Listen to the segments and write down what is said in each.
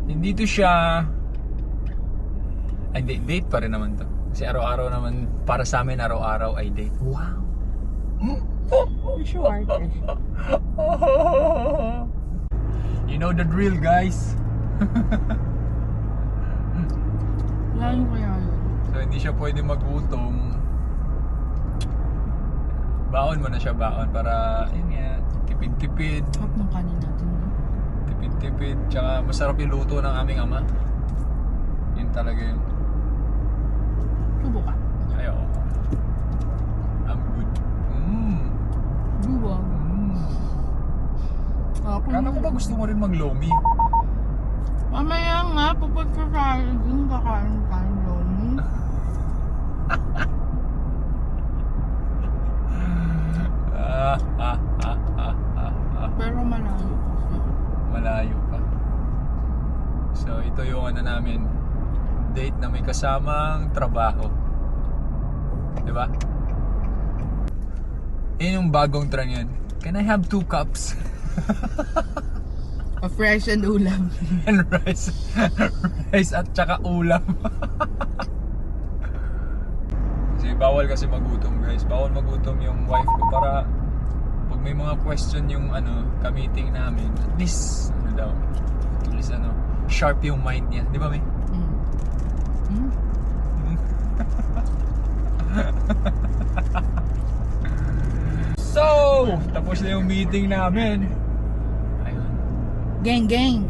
Hindi to siya... Ay, date pa rin naman to. Kasi araw-araw naman, para sa amin, araw-araw ay date. Wow! Sure. You know the drill, guys. Lalo kaya yun. So, hindi siya pwede magutom. Baon mo na siya, baon. Para, yun nga, tipid-tipid. Hap ng kanin natin. Tipid-tipid. Tsaka masarap yung luto ng aming ama. Yun talaga yun. Tubo ka. Ayaw. I'm good. Buwag. Kala ko ba gusto mo rin mag-lomi? Mamaya nga, pupunta sa dun, kakain tayo lomi. Pero malayo kasi. Malayo pa. So, ito yung ano namin, date na may kasamang trabaho. Diba? Yun yung bagong trend yun. Can I have 2 cups? A fresh and ulam. And rice. Rice at tsaka ulam. Kasi bawal kasi magutom, guys. Bawal magutom yung wife ko para pag may mga question yung ano, ka-meeting namin, at least, ano daw, at least ano, sharp yung mind niya. Di ba, May? So, tapos na yung meeting namin. Ayun. Gang, gang.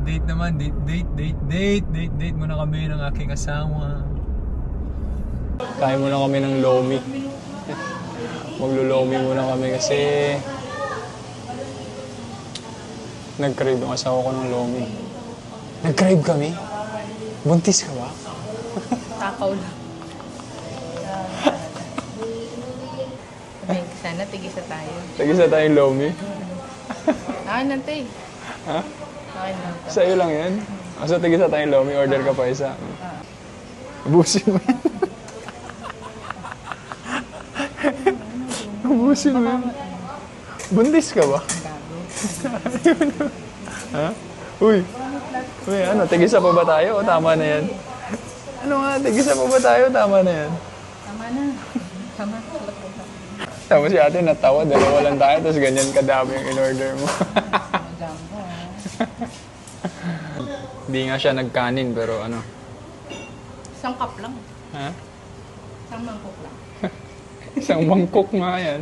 Date naman, date muna kami ng aking asawa. Kain muna kami ng lomi. Maglo-lomi muna kami kasi nag-crave yung asawa ko ng lomi. Nag-crave kami? Buntis ka ba? Takaw lang. Sana tigisa tayo. Tagisa tayong lomi. Nante. Ha? Akin lang to. Sa'yo lang yan? So tagisa tayong lomi, order ka pa isa. Ubusin mo yan. Ubusin mo yan. Buntis ka ba? Ha? Uy, ano, tigisa pa ba tayo o tama na yan? Ano nga, tigisa pa ba tayo? Tama na yan. Tama na. Tama. Tapos si ate natawa, dalawa lang tayo, tapos ganyan kadami yung in-order mo. Jumbo. Hindi nga siya nagkanin, pero ano. Isang cup lang. Ha? Isang mangkok lang. Isang mangkok nga yan.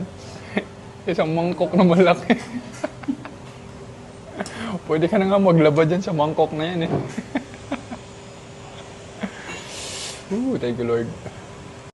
Isang mangkok na malaki. Pwede ka na nga maglaba dyan sa mangkok na yan eh. Thank you Lord.